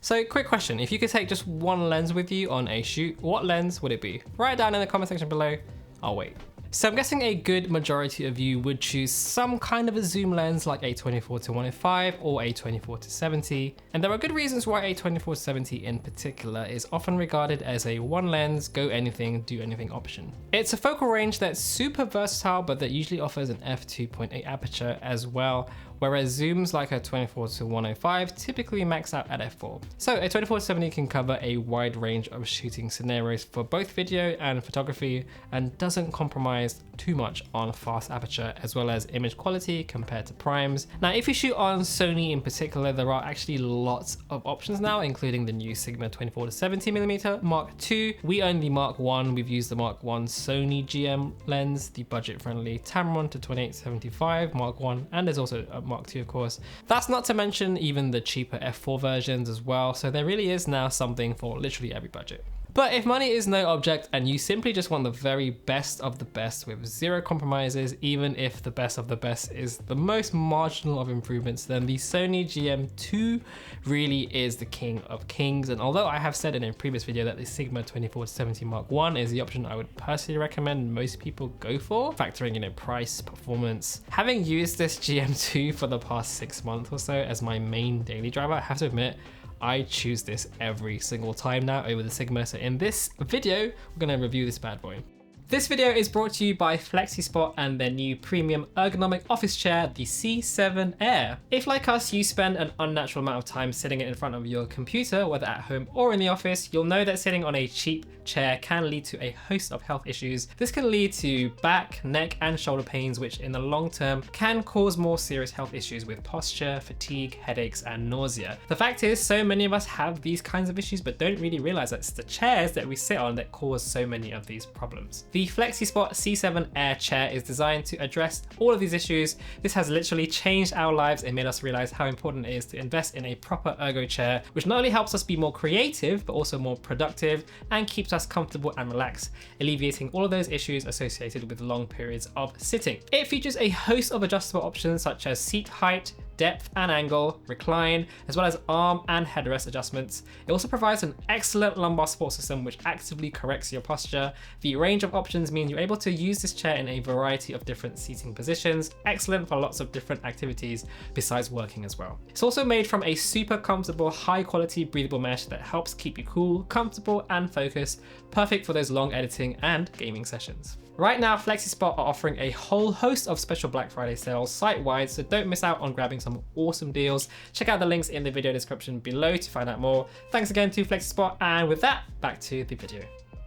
So quick question, if you could take just one lens with you on a shoot, what lens would it be? Write it down in the comment section below, I'll wait. So I'm guessing a good majority of you would choose some kind of a zoom lens like a 24-105 or a 24-70. And there are good reasons why a 24-70 in particular is often regarded as a one lens, go anything, do anything option. It's a focal range that's super versatile, but that usually offers an f2.8 aperture as well, whereas zooms like a 24-105 typically max out at f4. So a 24-70 can cover a wide range of shooting scenarios for both video and photography and doesn't compromise too much on fast aperture as well as image quality compared to primes. Now, if you shoot on Sony in particular, there are actually lots of options now, including the new Sigma 24-70mm Mark II. We own the Mark I, we've used the Mark I Sony GM lens, the budget-friendly Tamron to 28-75 Mark I, and there's also a Mark II, of course. That's not to mention even the cheaper f4 versions as well, so there really is now something for literally every budget. But if money is no object and you simply just want the very best of the best with zero compromises, even if the best of the best is the most marginal of improvements, then the Sony GM II really is the king of kings. And although I have said in a previous video that the Sigma 24-70 Mark I is the option I would personally recommend most people go for, factoring in price, performance, having used this GM II for the past 6 months or so as my main daily driver, I have to admit, I choose this every single time now over the Sigma. So in this video, we're gonna review this bad boy. This video is brought to you by FlexiSpot and their new premium ergonomic office chair, the C7 Air. If like us, you spend an unnatural amount of time sitting in front of your computer, whether at home or in the office, you'll know that sitting on a cheap chair can lead to a host of health issues. This can lead to back, neck, and shoulder pains, which in the long term can cause more serious health issues with posture, fatigue, headaches, and nausea. The fact is, so many of us have these kinds of issues, but don't really realize that it's the chairs that we sit on that cause so many of these problems. The FlexiSpot C7 Air chair is designed to address all of these issues. This has literally changed our lives and made us realize how important it is to invest in a proper ergo chair, which not only helps us be more creative, but also more productive and keeps us comfortable and relaxed, alleviating all of those issues associated with long periods of sitting. It features a host of adjustable options such as seat height, depth and angle, recline, as well as arm and headrest adjustments. It also provides an excellent lumbar support system which actively corrects your posture. The range of options mean you're able to use this chair in a variety of different seating positions, excellent for lots of different activities besides working as well. It's also made from a super comfortable, high quality breathable mesh that helps keep you cool, comfortable and focused, perfect for those long editing and gaming sessions. Right now, FlexiSpot are offering a whole host of special Black Friday sales site-wide, so don't miss out on grabbing some awesome deals. Check out the links in the video description below to find out more. Thanks again to FlexiSpot, and with that, back to the video.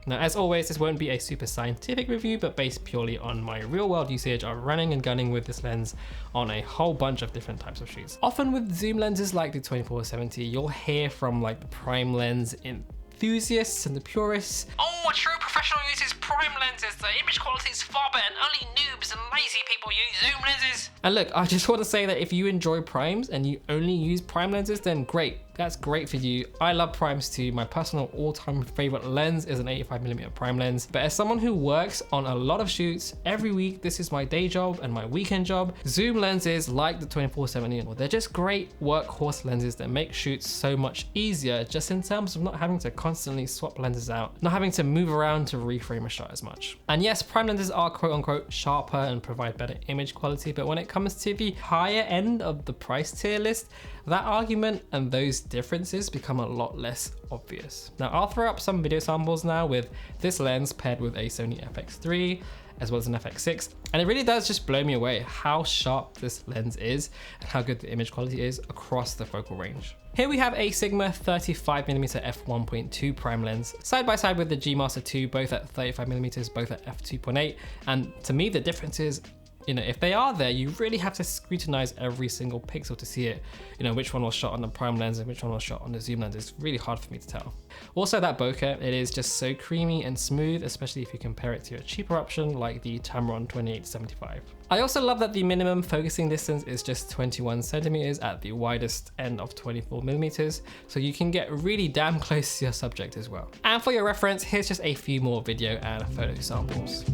Now, as always, this won't be a super scientific review, but based purely on my real-world usage of running and gunning with this lens on a whole bunch of different types of shoots. Often with zoom lenses like the 24-70, you'll hear from like the prime lens enthusiasts and the purists, "Oh, a true professional uses prime lenses. The image quality is far better and only noobs and lazy people use zoom lenses." And look, I just want to say that if you enjoy primes and you only use prime lenses, then great. That's great for you. I love primes too. My personal all-time favorite lens is an 85mm prime lens. But as someone who works on a lot of shoots every week, this is my day job and my weekend job, zoom lenses like the 24-70, they're just great workhorse lenses that make shoots so much easier, just in terms of not having to constantly swap lenses out, not having to move around to reframe a shot as much. And yes, prime lenses are quote unquote sharper and provide better image quality, but when it comes to the higher end of the price tier list, that argument and those differences become a lot less obvious. Now, I'll throw up some video samples now with this lens paired with a Sony FX3 as well as an FX6, and it really does just blow me away how sharp this lens is and how good the image quality is across the focal range. Here we have a Sigma 35mm f1.2 prime lens side by side with the G Master 2, both at 35mm, both at f2.8, and to me the difference is, if they are there, you really have to scrutinize every single pixel to see it. Which one was shot on the prime lens and which one was shot on the zoom lens. It's really hard for me to tell. Also, that bokeh, it is just so creamy and smooth, especially if you compare it to a cheaper option like the Tamron 28-75. I also love that the minimum focusing distance is just 21 centimeters at the widest end of 24mm, so you can get really damn close to your subject as well. And for your reference, here's just a few more video and photo samples.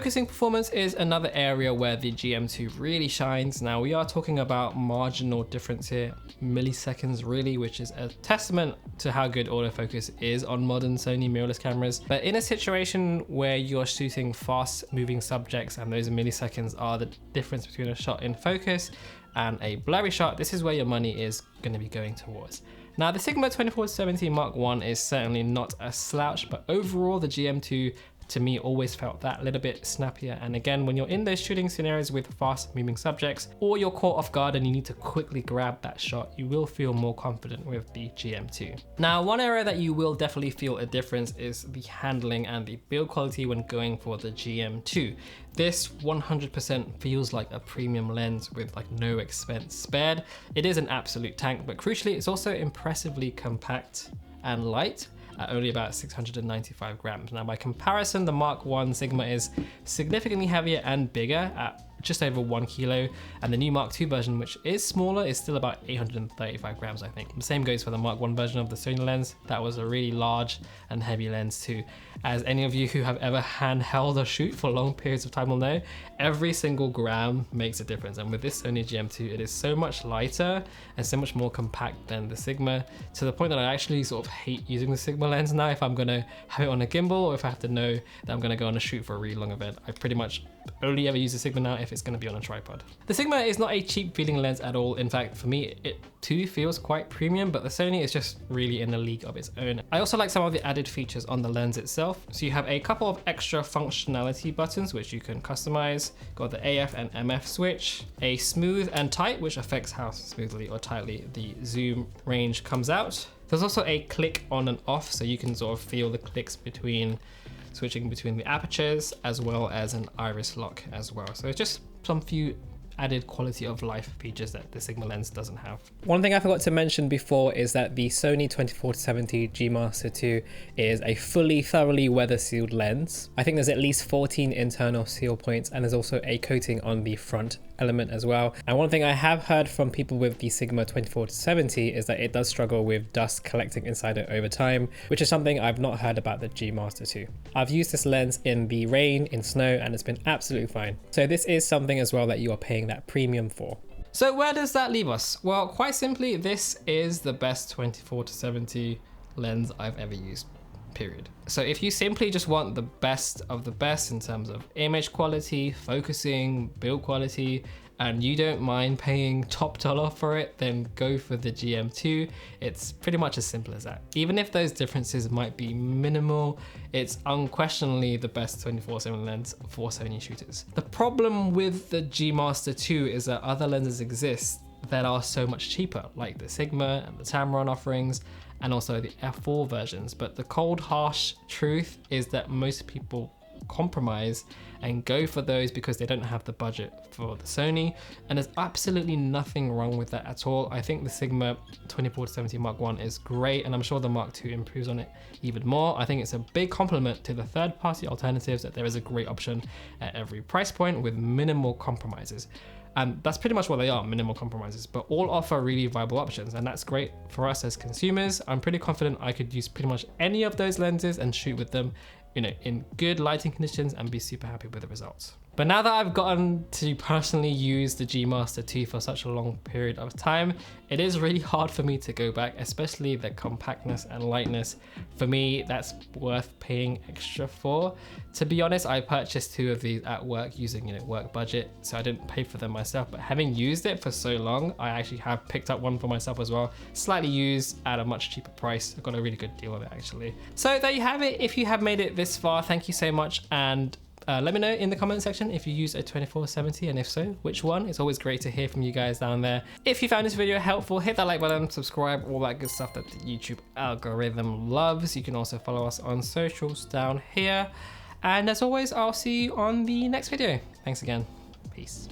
Focusing performance is another area where the GM2 really shines. Now we are talking about marginal difference here, milliseconds really, which is a testament to how good autofocus is on modern Sony mirrorless cameras. But in a situation where you're shooting fast moving subjects and those milliseconds are the difference between a shot in focus and a blurry shot, this is where your money is going to be going towards. Now the Sigma 24-70 Mark I is certainly not a slouch, but overall the GM2 to me always felt that little bit snappier. And again, when you're in those shooting scenarios with fast moving subjects, or you're caught off guard and you need to quickly grab that shot, you will feel more confident with the GM2. Now, one area that you will definitely feel a difference is the handling and the build quality when going for the GM2. This 100% feels like a premium lens with like no expense spared. It is an absolute tank, but crucially, it's also impressively compact and light, at only about 695 grams. Now by comparison, the Mark I Sigma is significantly heavier and bigger at just over 1 kilo, and the new Mark II version, which is smaller, is still about 835 grams, I think. The same goes for the Mark I version of the Sony lens. That was a really large and heavy lens too. As any of you who have ever handheld a shoot for long periods of time will know, every single gram makes a difference. And with this Sony GM2, it is so much lighter and so much more compact than the Sigma, to the point that I actually sort of hate using the Sigma lens now if I'm gonna have it on a gimbal, or if I have to know that I'm gonna go on a shoot for a really long event. I pretty much only ever use the Sigma now if it's going to be on a tripod. The Sigma is not a cheap feeling lens at all. In fact, for me, it too feels quite premium, but the Sony is just really in a league of its own. I also like some of the added features on the lens itself. So you have a couple of extra functionality buttons, which you can customize. Got the AF and MF switch, a smooth and tight, which affects how smoothly or tightly the zoom range comes out. There's also a click on and off, so you can sort of feel the clicks between switching between the apertures, as well as an iris lock as well. So it's just some few added quality of life features that the Sigma lens doesn't have. One thing I forgot to mention before is that the Sony 24-70 G Master II is a fully thoroughly weather sealed lens. I think there's at least 14 internal seal points, and there's also a coating on the front element as well. And one thing I have heard from people with the Sigma 24-70 is that it does struggle with dust collecting inside it over time, which is something I've not heard about the G Master II. I've used this lens in the rain, in snow, and it's been absolutely fine. So this is something as well that you are paying that premium for. So where does that leave us? Well, quite simply, this is the best 24-70 lens I've ever used, period. So if you simply just want the best of the best in terms of image quality, focusing, build quality, and you don't mind paying top dollar for it, then go for the GM2. It's pretty much as simple as that. Even if those differences might be minimal, it's unquestionably the best 24-70 lens for Sony shooters. The problem with the G Master II is that other lenses exist that are so much cheaper, like the Sigma and the Tamron offerings, and also the F4 versions. But the cold, harsh truth is that most people compromise and go for those because they don't have the budget for the Sony, and there's absolutely nothing wrong with that at all. I think the Sigma 24-70 Mark I is great, and I'm sure the Mark II improves on it even more. I think it's a big compliment to the third-party alternatives that there is a great option at every price point with minimal compromises. And that's pretty much what they are, minimal compromises, but all offer really viable options, and that's great for us as consumers. I'm pretty confident I could use pretty much any of those lenses and shoot with them, you know, in good lighting conditions and be super happy with the results. But now that I've gotten to personally use the G Master II for such a long period of time, it is really hard for me to go back, especially the compactness and lightness. For me, that's worth paying extra for. To be honest, I purchased 2 of these at work using, you know, work budget, so I didn't pay for them myself, but having used it for so long, I actually have picked up one for myself as well, slightly used at a much cheaper price. I got a really good deal of it actually. So there you have it. If you have made it this far, thank you so much, and let me know in the comment section if you use a 24-70, and if so, which one. It's always great to hear from you guys down there. If you found this video helpful, hit that like button, subscribe, all that good stuff that the YouTube algorithm loves. You can also follow us on socials down here. And as always, I'll see you on the next video. Thanks again. Peace.